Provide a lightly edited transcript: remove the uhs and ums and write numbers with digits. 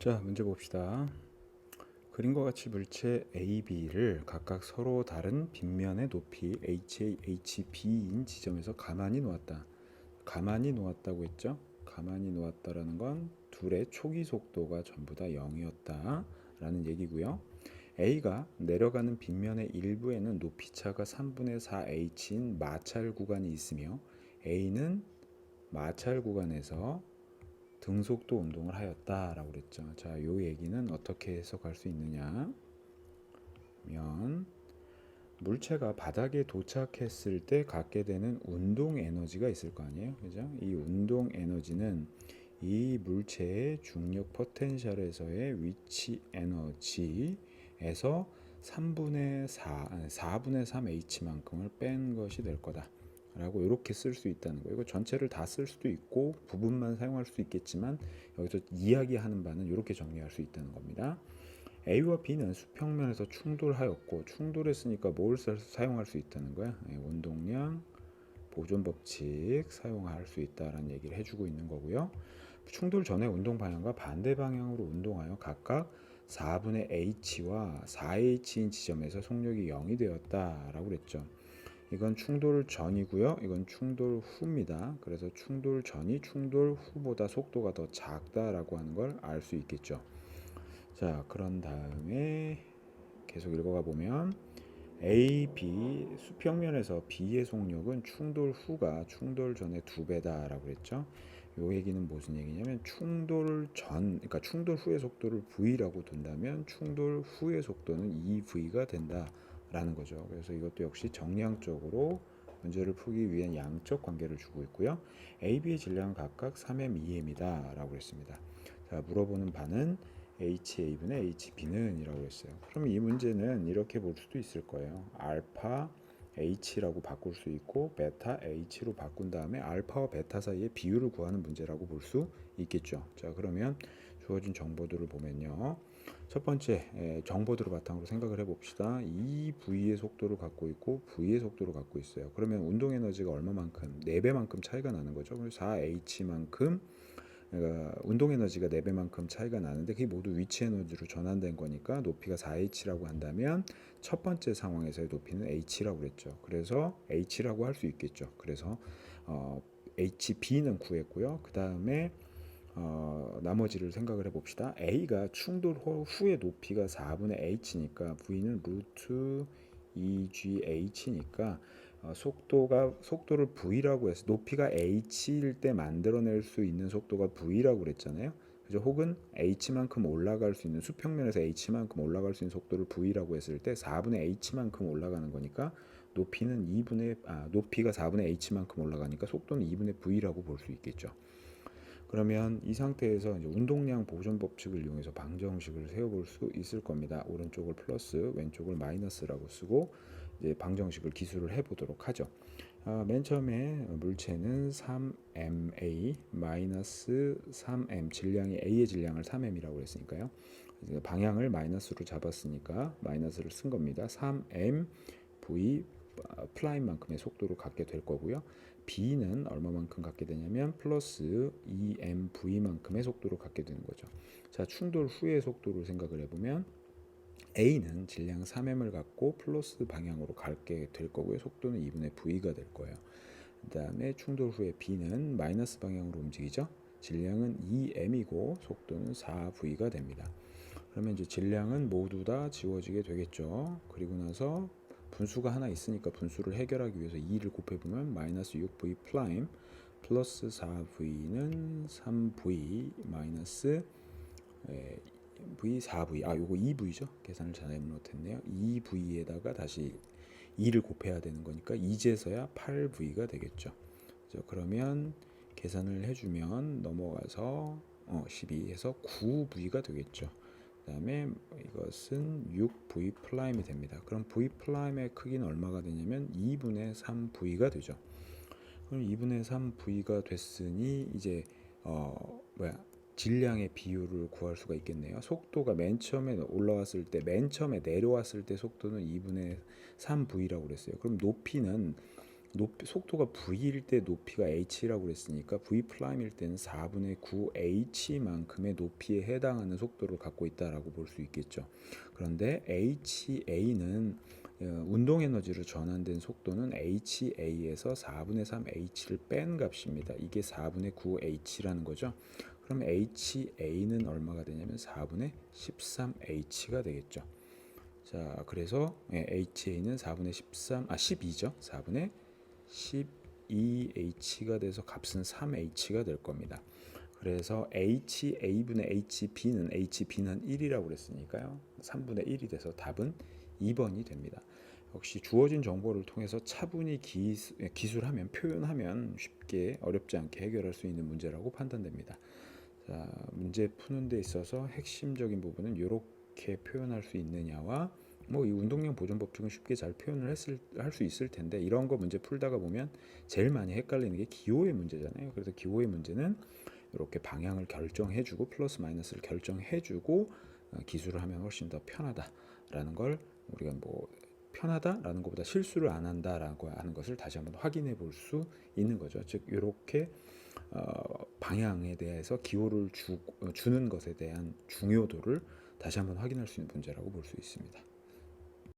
자, 문제 봅시다. 그림과 같이 물체 A, B를 각각 서로 다른 빗면의 높이 HA, HB인 지점에서 가만히 놓았다. 가만히 놓았다고 했죠? 가만히 놓았다라는 건 둘의 초기 속도가 전부 다 0이었다 라는 얘기고요. A가 내려가는 빗면의 일부에는 높이차가 3분의 4h인 마찰 구간이 있으며 A는 마찰 구간에서 등속도 운동을 하였다라고 그랬죠. 자, 요 얘기는 어떻게 해석할 수 있느냐? 면 물체가 바닥에 도착했을 때 갖게 되는 운동 에너지가 있을 거 아니에요, 그죠? 이 운동 에너지는 이 물체의 중력 포텐셜에서의 위치 에너지에서 4분의 3h만큼을 뺀 것이 될 거다. 라고 이렇게 쓸 수 있다는 거예요. 이거 전체를 다 쓸 수도 있고 부분만 사용할 수 있겠지만 여기서 이야기하는 바는 이렇게 정리할 수 있다는 겁니다. A와 B는 수평면에서 충돌하였고 충돌했으니까 뭘 사용할 수 있다는 거야? 운동량 보존 법칙 사용할 수 있다라는 얘기를 해주고 있는 거고요. 충돌 전에 운동 방향과 반대 방향으로 운동하여 각각 4분의 h와 4h인 지점에서 속력이 0이 되었다라고 그랬죠. 이건 충돌 전이고요. 이건 충돌 후입니다. 그래서 충돌 전이 충돌 후보다 속도가 더 작다라고 하는 걸 알 수 있겠죠. 자, 그런 다음에 계속 읽어가 보면 A, B 수평면에서 B의 속력은 충돌 후가 충돌 전의 2배다라고 그랬죠. 요 얘기는 무슨 얘기냐면 충돌 전, 그러니까 충돌 후의 속도를 V라고 둔다면 충돌 후의 속도는 2V가 된다라는 거죠. 그래서 이것도 역시 정량적으로 문제를 풀기 위한 양적 관계를 주고 있고요. A, B의 질량은 각각 3m, 2m이다 라고 했습니다. 자, 물어보는 바는 HA분의 HB는 이라고 했어요. 그럼 이 문제는 이렇게 볼 수도 있을 거예요. 알파 H라고 바꿀 수 있고 베타 H로 바꾼 다음에 알파와 베타 사이의 비율을 구하는 문제라고 볼 수 있겠죠. 자, 그러면 주어진 정보들을 보면요. 첫 번째 정보들을 바탕으로 생각을 해봅시다. 이 V의 속도를 갖고 있고 V의 속도를 갖고 있어요. 그러면 운동 에너지가 얼마만큼? 4배만큼 차이가 나는 거죠. 4H만큼 그러니까 운동 에너지가 4배만큼 차이가 나는데 그게 모두 위치 에너지로 전환된 거니까 높이가 4h라고 한다면 첫 번째 상황에서의 높이는 h라고 그랬죠. 그래서 h라고 할 수 있겠죠. 그래서 hb는 구했고요. 그 다음에 나머지를 생각을 해봅시다. A가 충돌 후의 높이가 4분의 h니까 V는 루트 2GH니까 속도를 V라고 해서 높이가 h일 때 만들어낼 수 있는 속도가 V라고 그랬잖아요. 그죠? 혹은 h만큼 올라갈 수 있는 수평면에서 h만큼 올라갈 수 있는 속도를 V라고 했을 때 4분의 h만큼 올라가는 거니까 높이가 4분의 h만큼 올라가니까 속도는 2분의 V라고 볼 수 있겠죠. 그러면 이 상태에서 이제 운동량 보존 법칙을 이용해서 방정식을 세워볼 수 있을 겁니다. 오른쪽을 플러스, 왼쪽을 마이너스라고 쓰고 이제 방정식을 기술을 해보도록 하죠. 맨 처음에 물체는 3ma 마이너스 3m 질량이 A의 질량을 3m이라고 했으니까요. 방향을 마이너스로 잡았으니까 마이너스를 쓴 겁니다. 3m v 플라임만큼의 속도를 갖게 될 거고요. B는 얼마만큼 갖게 되냐면 플러스 2mv만큼의 속도를 갖게 되는 거죠. 자, 충돌 후의 속도를 생각을 해보면 A는 질량 3m을 갖고 플러스 방향으로 갈게 될 거고요. 속도는 2분의 v가 될 거예요. 그 다음에 충돌 후에 B는 마이너스 방향으로 움직이죠. 질량은 2m이고 속도는 4v가 됩니다. 그러면 이제 질량은 모두 다 지워지게 되겠죠. 그리고 나서 분수가 하나 있으니까 분수를 해결하기 위해서 2를 곱해보면 마이너스 6v 프라임 플러스 4v는 3v 마이너스 v 4v 요거 2v죠. 계산을 잘못했네요. 2v에다가 다시 2를 곱해야 되는 거니까 이제서야 8v가 되겠죠. 그러면 계산을 해주면 넘어가서 12에서 9v가 되겠죠. 그 다음에 이것은 6v 프라임이 됩니다. 그럼 v 프라임의 크기는 얼마가 되냐면 2분의 3v가 되죠. 그럼 2분의 3v가 됐으니 이제 질량의 비율을 구할 수가 있겠네요. 속도가 맨 처음에 올라왔을 때, 맨 처음에 내려왔을 때 속도는 2분의 3v라고 그랬어요. 그럼 높이는 속도가 v일 때 높이가 h라고 그랬으니까 v 프라임일 때는 4분의 9 h만큼의 높이에 해당하는 속도를 갖고 있다라고 볼 수 있겠죠. 그런데 ha는 운동 에너지로 전환된 속도는 ha에서 4분의 3 h를 뺀 값입니다. 이게 4분의 9 h라는 거죠. 그럼 ha는 얼마가 되냐면 4분의 13 h가 되겠죠. 자, 그래서 ha는 4분의 12죠. 4분의 12h가 돼서 값은 3h가 될 겁니다. 그래서 ha분의 hb는 1이라고 그랬으니까요. 3분의 1이 돼서 답은 2번이 됩니다. 역시 주어진 정보를 통해서 차분히 기술하면, 표현하면 쉽게 어렵지 않게 해결할 수 있는 문제라고 판단됩니다. 자, 문제 푸는 데 있어서 핵심적인 부분은 이렇게 표현할 수 있느냐와 이 운동량 보존 법칙은 쉽게 잘 표현을 할 수 있을 텐데, 이런 거 문제 풀다가 보면 제일 많이 헷갈리는 게 기호의 문제잖아요. 그래서 기호의 문제는 이렇게 방향을 결정해주고 플러스 마이너스를 결정해주고 기술을 하면 훨씬 더 편하다라는 걸, 우리가 편하다라는 것보다 실수를 안 한다라고 하는 것을 다시 한번 확인해 볼 수 있는 거죠. 즉 이렇게 방향에 대해서 기호를 주는 것에 대한 중요도를 다시 한번 확인할 수 있는 문제라고 볼 수 있습니다.